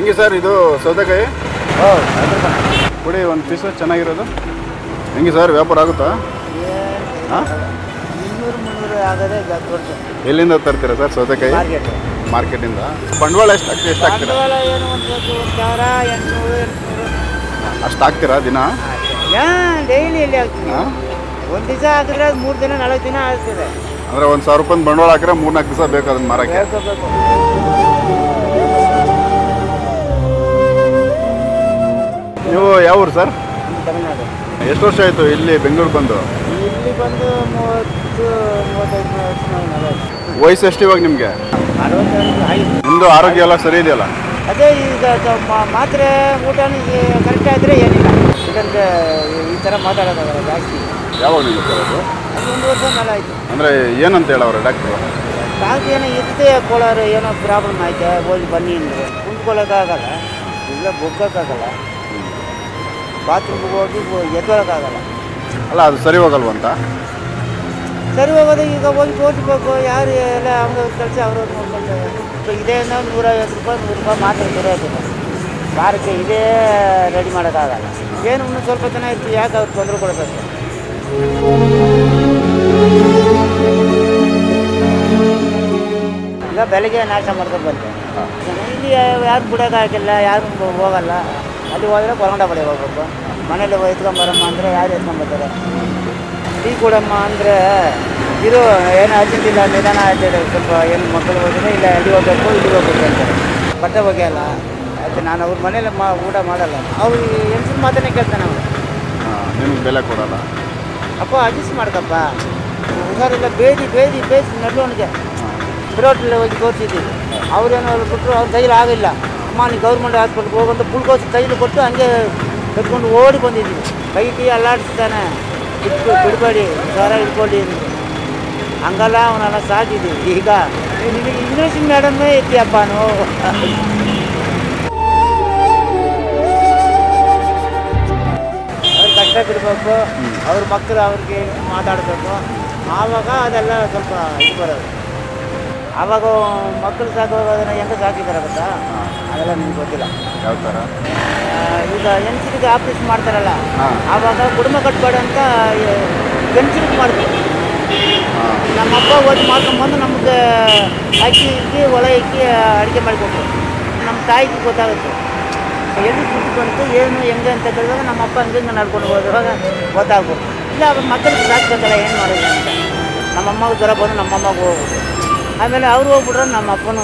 ಹೆಂಗೆ ಸರ್ ಇದು ಸೌತೆಕಾಯಿ? ಕೊಡಿ ಒಂದು ಪೀಸು ಚೆನ್ನಾಗಿರೋದು. ಹೆಂಗೆ ಸರ್ ವ್ಯಾಪಾರ ಆಗುತ್ತಾ? ಹಾಂ, 200-300 ಆಗದೆ ದೊಡ್ಡ. ಎಲ್ಲಿಂದ ತರ್ತೀರಾ ಸರ್ ಸೌತೆಕಾಯಿ? ಮಾರ್ಕೆಟಿಂದ. ಬಂಡವಾಳ ಎಷ್ಟು ಹಾಕ್ತೀರಾ? ಏನು 1,800 ಅಷ್ಟು ಹಾಕ್ತೀರಾ ದಿನ? ಡೈಲಿ ಎಲ್ಲಿ ಆಗ್ತದೆ? ಒಂದು ದಿವಸ ಹಾಕಿದ್ರೆ 3 ದಿನ 4 ದಿನ ಆಗ್ತದೆ. ಅಂದರೆ 1,000 ರೂಪಾಯಿ ಬಂಡವಾಳ ಹಾಕಿದ್ರೆ 3-4 ದಿವಸ ಬೇಕು ಅದನ್ನ ಮಾರಕ್ಕೆ. ನೀವು ಯಾವ ಊರು ಸರ್? ತಮಿಳ್ನಾಡು. ಎಷ್ಟು ವರ್ಷ ಆಯಿತು ಇಲ್ಲಿ ಬೆಂಗಳೂರು ಬಂದು? ಇಲ್ಲಿ ಬಂದು 30-35 ವರ್ಷ. ವಯಸ್ಸು ಎಷ್ಟು ಇವಾಗ ನಿಮಗೆ? 60 ಆಗಿದೆ. ನಿಮ್ಮದು ಆರೋಗ್ಯ ಎಲ್ಲ ಸರಿ ಇದೆಯಲ್ಲ? ಅದೇ ಈಗ ಮಾತ್ರೆ ಊಟ ಕರೆಕ್ಟ್ ಆದರೆ ಏನಿಲ್ಲ. ಯಾಕಂದರೆ ಈ ಥರ ಮಾತಾಡೋದಾಗಲ್ಲ ಜಾಸ್ತಿ. ಯಾವಾಗ ನೀವು ಸರ್ ಅದು? 1 ವರ್ಷ ಮೇಲೆ ಆಯಿತು. ಅಂದರೆ ಏನಂತ ಹೇಳವ್ರೆ ಡಾಕ್ಟ್ರು? ಡಾಕ್ಟ್ರ್ ಏನೋ ಇರುತ್ತೆ ಕೋಲಾರ ಏನೋ ಪ್ರಾಬ್ಲಮ್ ಐತೆ ಹೋಗಿ ಬನ್ನಿ ಅಂದರೆ ಕುಂತ್ಕೊಳ್ಳೋಕ್ಕಾಗಲ್ಲ, ಇಲ್ಲ ಬೊಗ್ಗೋಕ್ಕಾಗಲ್ಲ, ಬಾತ್ರೂಮ್ಗೆ ಹೋಗಿ ಎದ್ದೊಳಕ್ಕಾಗಲ್ಲ. ಅಲ್ಲ ಅದು ಸರಿ ಹೋಗಲ್ವಂತ? ಸರಿ ಹೋಗೋದು ಈಗ ಹೋಗಿ ತೋರಿಸ್ಬೇಕು. ಯಾರು ಎಲ್ಲ ಅವ್ರವ್ರು ಕಳಿಸಿ ಅವ್ರವ್ರು ನೋಡ್ಕೊಳ್ತಾರೆ. ಇದೇ 150 ರೂಪಾಯಿ 100 ರೂಪಾಯಿ ಮಾತ್ರ ಇರೋದಿಲ್ಲ ವಾರಕ್ಕೆ. ಇದೇ ರೆಡಿ ಮಾಡೋಕ್ಕಾಗಲ್ಲ. ಏನು ಇನ್ನೂ ಸ್ವಲ್ಪ ಜನ ಇರ್ತೀವಿ, ಯಾಕೆ ಅವ್ರು ತೊಂದರೆ ಕೊಡಬೇಕು? ಈಗ ಬೆಳಗ್ಗೆ ನಾಶ ಮಾಡ್ಕೊಂಡು ಬಂದೆ. ಇಲ್ಲಿ ಯಾರು ಬಿಡೋಕ್ಕಾಗಿಲ್ಲ, ಯಾರು ಹೋಗಲ್ಲ. ಅಲ್ಲಿ ಹೋದರೆ ಕೊರಂಡ ಬಳಿ ಹೋಗ್ಬೇಕು. ಮನೇಲಿ ಎತ್ಕೊಂಬರಮ್ಮ ಅಂದರೆ ಯಾರು ಎತ್ಕೊಂಬರ್ತಾರೆ? ಟೀ ಕೊಡಮ್ಮ ಅಂದರೆ ಇದು ಏನು ಅರ್ಜೆಂಟಿಲ್ಲ, ನಿಧಾನ ಆಯ್ತದೆ, ಸ್ವಲ್ಪ ಏನು ಮಕ್ಕಳು ಹೋದರೆ ಇಲ್ಲ ಅಲ್ಲಿ ಹೋಗ್ಬೇಕು ಇಲ್ಲಿ ಹೋಗ್ಬೇಕು ಅಂತಾರೆ. ಬಟ್ಟೆ ಒಗೆಯಲ್ಲ. ಆಯ್ತು, ನಾನು ಅವ್ರ ಮನೇಲಿ ಊಟ ಮಾಡಲ್ಲ. ಅವ್ರು ಹೆಂಗಸ್ರ ಮಾತನ್ನೇ ಕೇಳ್ತಾನೆ ಅವರು. ನಿಮ್ಗೆ ಬೆಲೆ ಕೊಡಲ್ಲ? ಅಪ್ಪ ಅಡ್ಜಸ್ಟ್ ಮಾಡ್ಕಪ್ಪ, ಹುಷಾರಿಲ್ಲ, ಬೇದಿ ನಡುವನಿಗೆ ಪ್ರೋಟಲ್ಲಿ ಹೋಗಿ ತೋರಿಸಿದ್ದೀವಿ. ಅವ್ರೇನೋ ಬಿಟ್ಟರು ಅವ್ರ ಕೈಲಿ ಆಗಿಲ್ಲ. ಅಮ್ಮ ನೀವು ಗೌರ್ಮೆಂಟ್ ಹಾಸ್ಪಿಟ್ಲ್ಗೆ ಹೋಗಂತ ಪುಲ್ಕೋಸಿ ಕೈಲಿ ಕೊಟ್ಟು ಹಂಗೆ ಕಟ್ಕೊಂಡು ಓಡಿ ಬಂದಿದ್ದೀವಿ. ಕೈ ಅಲ್ಲಾಡಿಸ್ತಾನೆ, ಬಿಡಬೇಡಿ ಜ್ವರ ಇಟ್ಕೊಳ್ಳಿ ಅಂತ. ಹಂಗಲ್ಲ ಅವನೆಲ್ಲ ಸಾಕಿದ್ದೀವಿ. ಈಗ ಇಂಗ್ಲೀಷ್ ಮೇಡಮ್ಮೇ ಇದ್ದೀಯಪ್ಪ ನಾವು. ಅವ್ರು ಕಷ್ಟ ಬಿಡಬೇಕು, ಅವ್ರ ಮಕ್ಕಳು ಅವ್ರಿಗೆ ಮಾತಾಡಬೇಕು. ಆವಾಗ ಅದೆಲ್ಲ ಸ್ವಲ್ಪ ಇದು ಬರೋದು. ಆವಾಗ ಮಕ್ಕಳು ಸಾಕುವಾಗ ಅದನ್ನು ಹೆಂಗೆ ಸಾಕಿದ್ದಾರೆ ಗೊತ್ತಾ? ಅದೆಲ್ಲ ನಿಮ್ಗೆ ಗೊತ್ತಿಲ್ಲ. ಯಾವ ಥರ? ಈಗ ಹೆಂಗಸರಿಗೆ ಆಪ್ರೇಷನ್ ಮಾಡ್ತಾರಲ್ಲ, ಆವಾಗ ಕುಟುಂಬ ಕಟ್ಬೇಡ ಅಂತ ಹೆಂಗಸರಿಗೆ ಮಾಡ್ತೀವಿ. ನಮ್ಮಪ್ಪ ಓದಿ ಮಾಡ್ಕೊಂಬಂದು ನಮಗೆ ಅಕ್ಕಿ ಇಕ್ಕಿ ಒಳ ಇಕ್ಕಿ ಅಡುಗೆ ಮಾಡಿಕೊಟ್ರು. ನಮ್ಮ ತಾಯಿಗೆ ಗೊತ್ತಾಗುತ್ತೆ ಎಲ್ಲಿ ದುಡ್ಡು ಬಂತು ಏನು ಹೆಂಗೆ ಅಂತ ಕೇಳಿದಾಗ ನಮ್ಮಪ್ಪ ಹಂಗೆ ನಡ್ಕೊಂಡು ಹೋದಾಗ ಗೊತ್ತಾಗ್ಬೋದು. ಇಲ್ಲ ಅವ್ರ ಮಕ್ಕಳಿಗೆ ಸಾಕ್ಬೇಕಲ್ಲ ಏನು ಮಾಡೋದು ಅಂತ. ನಮ್ಮಮ್ಮಗೆ ಜ್ವರ ಬಂದು ನಮ್ಮಮ್ಮಗೆ ಹೋಗ್ಬೋದು. ಆಮೇಲೆ ಅವ್ರು ಹೋಗ್ಬಿಟ್ರೆ ನಮ್ಮ ಅಪ್ಪನೂ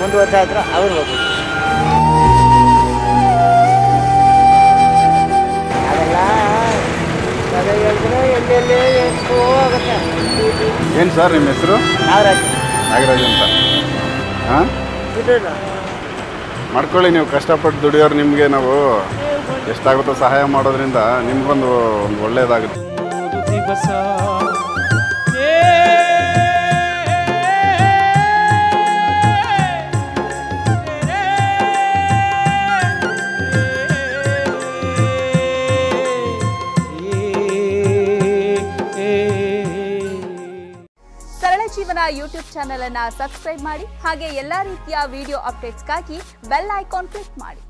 1 ವರ್ಷ ಆದ್ರೆ ಅವ್ರು ಹೋಗ್ಬಿಟ್ಟು ಅದೆಲ್ಲ ಅದೇ ಹೇಳಿದ್ರೆ ಎಲ್ಲೆಲ್ಲೇ ಎಷ್ಟು ಆಗುತ್ತೆ. ಏನು ಸರ್ ನಿಮ್ಮ ಹೆಸರು? ನಾಗರಾಜ್ ಅಂತ. ಹಾಂ, ಮಾಡ್ಕೊಳ್ಳಿ. ನೀವು ಕಷ್ಟಪಟ್ಟು ದುಡಿಯೋರು, ನಿಮಗೆ ನಾವು ಎಷ್ಟಾಗುತ್ತೋ ಸಹಾಯ ಮಾಡೋದ್ರಿಂದ ನಿಮ್ಗೊಂದು ಒಳ್ಳೆಯದಾಗುತ್ತೆ. ಜೀವನ ಯೂಟ್ಯೂಬ್ ಚಾನೆಲ್ ಅನ್ನು ಸಬ್ಸ್ಕ್ರೈಬ್ ಮಾಡಿ, ಹಾಗೆ ಎಲ್ಲಾ ರೀತಿಯ ವಿಡಿಯೋ ಅಪ್ಡೇಟ್ಸ್ಗಾಗಿ ಬೆಲ್ ಐಕಾನ್ ಕ್ಲಿಕ್ ಮಾಡಿ.